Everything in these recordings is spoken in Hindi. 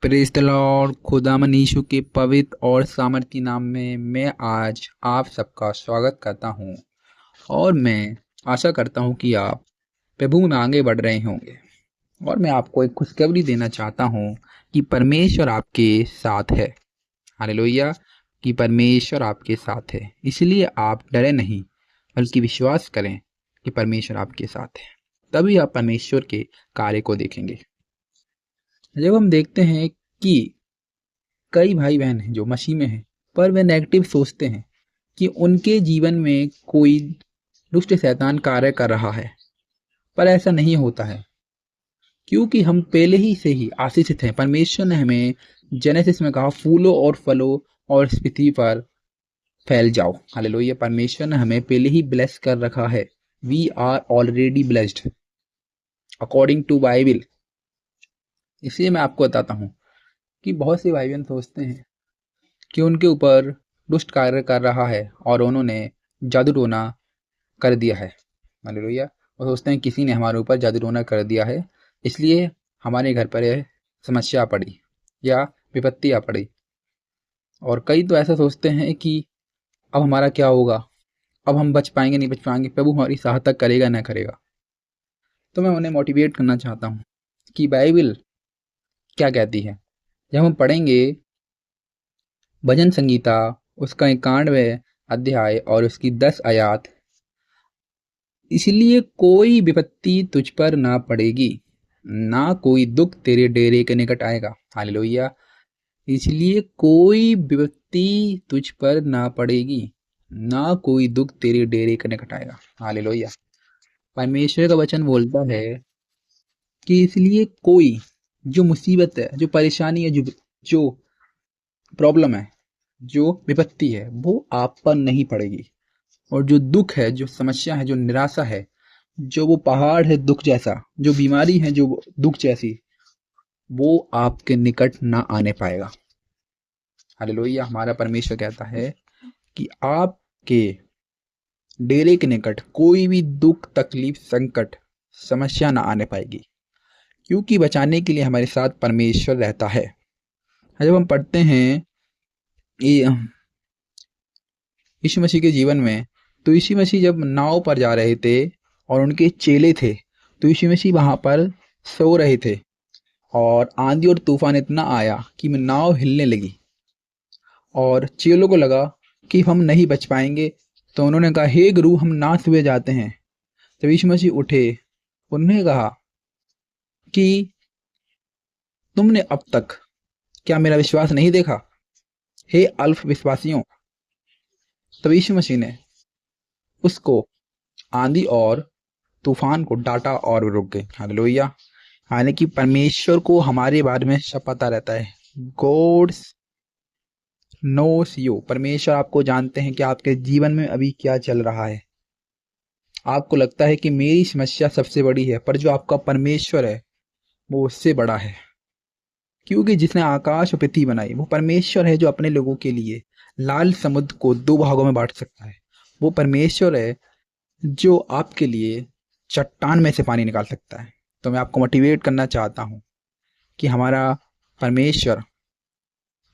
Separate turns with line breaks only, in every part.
Praise the Lord. खुदावन यीशु के पवित्र और सामर्थी नाम में मैं आज आप सबका स्वागत करता हूं और मैं आशा करता हूं कि आप प्रभु में आगे बढ़ रहे होंगे। और मैं आपको एक खुशखबरी देना चाहता हूं कि परमेश्वर आपके साथ है। हालेलुया। कि परमेश्वर आपके साथ है, इसलिए आप डरे नहीं बल्कि विश्वास करें कि परमेश्वर आपके साथ है। तभी आप परमेश्वर के कार्य को देखेंगे। जब हम देखते हैं कि कई भाई बहन हैं जो मसीह में हैं, पर वे नेगेटिव सोचते हैं कि उनके जीवन में कोई दुष्ट शैतान कार्य कर रहा है, पर ऐसा नहीं होता है, क्योंकि हम पहले ही से ही आशीषित हैं। परमेश्वर ने हमें जेनेसिस में कहा, फूलों और फलों और इस पृथ्वी पर फैल जाओ। हालेलुया। परमेश्वर ने हमें पहले ही ब्लेस कर रखा है। We are already blessed according to Bible. इसलिए मैं आपको बताता हूँ कि बहुत से भाई बहन सोचते हैं कि उनके ऊपर दुष्ट कार्य कर रहा है और उन्होंने जादू टोना कर दिया है। हालेलुया। वो सोचते हैं किसी ने हमारे ऊपर जादू टोना कर दिया है, इसलिए हमारे घर पर यह समस्या पड़ी या विपत्ति आ पड़ी। और कई तो ऐसा सोचते हैं कि अब हमारा क्या होगा, अब हम बच पाएंगे नहीं बच पाएंगे, प्रभु हमारी सहायता करेगा ना करेगा। तो मैं उन्हें मोटिवेट करना चाहता हूँ कि बाइबल क्या कहती है। जब हम पढ़ेंगे भजन संगीता उसका 91वें अध्याय और उसकी 10 आयत, इसलिए कोई विपत्ति तुझ पर ना पड़ेगी, ना कोई दुख तेरे डेरे के निकट आएगा। हालेलुया। इसलिए कोई विपत्ति तुझ पर ना पड़ेगी, ना कोई दुख तेरे डेरे के निकट आएगा। हालेलुया। परमेश्वर का वचन बोलता है कि इसलिए कोई जो मुसीबत है, जो परेशानी है, जो प्रॉब्लम है, जो विपत्ति है, वो आप पर नहीं पड़ेगी। और जो दुख है, जो समस्या है, जो निराशा है, जो वो पहाड़ है दुख जैसा, जो बीमारी है, जो दुख जैसी, वो आपके निकट ना आने पाएगा। हालेलुया। हमारा परमेश्वर कहता है कि आपके डेरे के निकट कोई भी दुख, तकलीफ, संकट, समस्या ना आने पाएगी, क्योंकि बचाने के लिए हमारे साथ परमेश्वर रहता है। जब हम पढ़ते हैं यीशु मसीह के जीवन में, तो यीशु मसीह जब नाव पर जा रहे थे और उनके चेले थे, तो यीशु मसीह वहां पर सो रहे थे और आंधी और तूफान इतना आया कि नाव हिलने लगी और चेलों को लगा कि हम नहीं बच पाएंगे। तो उन्होंने कहा, हे गुरु, हम नाश हुए जाते हैं। जब यीशु मसीह उठे, उन्होंने कहा कि तुमने अब तक क्या मेरा विश्वास नहीं देखा, हे अल्प विश्वासियों। तब यीशु मसीह ने उसको आंधी और तूफान को डांटा और रुक गए। हालेलुया। हालांकि परमेश्वर को हमारे बारे में सब पता रहता है। God knows you. परमेश्वर आपको जानते हैं कि आपके जीवन में अभी क्या चल रहा है। आपको लगता है कि मेरी समस्या सबसे बड़ी है, पर जो आपका परमेश्वर है वो उससे बड़ा है, क्योंकि जिसने आकाश और पृथ्वी बनाई वो परमेश्वर है, जो अपने लोगों के लिए लाल समुद्र को 2 भागों में बांट सकता है। वो परमेश्वर है जो आपके लिए चट्टान में से पानी निकाल सकता है। तो मैं आपको मोटिवेट करना चाहता हूँ कि हमारा परमेश्वर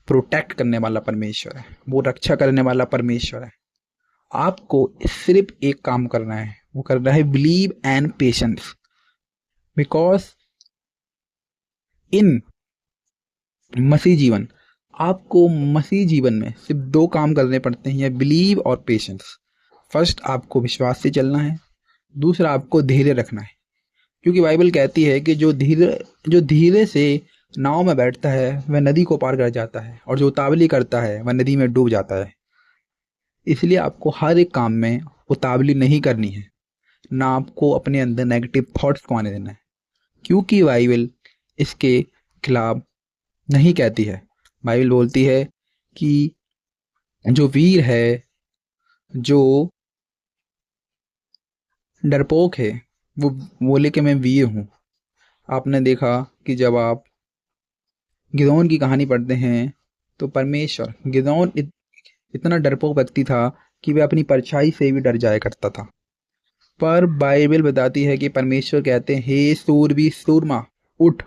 प्रोटेक्ट करने वाला परमेश्वर है, वो रक्षा करने वाला परमेश्वर है। आपको सिर्फ एक काम करना है, वो करना है believe and patience. Because in मसीह जीवन, आपको मसीह जीवन में सिर्फ 2 काम करने पड़ते हैं, बिलीव और पेशेंस। फर्स्ट, आपको विश्वास से चलना है। दूसरा, आपको धैर्य रखना है, क्योंकि बाइबल कहती है कि जो धीरे से नाव में बैठता है वह नदी को पार कर जाता है, और जो उतावली करता है वह नदी में डूब जाता है। इसलिए आपको हर एक काम में उतावली नहीं करनी है, ना आपको अपने अंदर नेगेटिव थॉट्स को आने देना है, क्योंकि बाइबल इसके खिलाफ नहीं कहती है। बाइबल बोलती है कि जो वीर है, जो डरपोक है, वो बोले कि मैं वीर हूँ। आपने देखा कि जब आप गिदोन की कहानी पढ़ते हैं, तो परमेश्वर, गिदोन इतना डरपोक व्यक्ति था कि वह अपनी परछाई से भी डर जाया करता था। पर बाइबल बताती है कि परमेश्वर कहते हैं, हे सूरवीर सूरमा, उठ,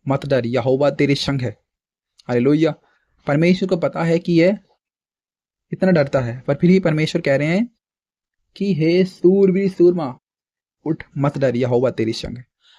मत डर, यहोवा तेरे संग है। हालेलुया। परमेश्वर को पता है कि यह इतना डरता है, पर फिर भी परमेश्वर कह रहे हैं कि हे सूरवीर सूरमा, उठ मत डर, यहोवा तेरी संग है।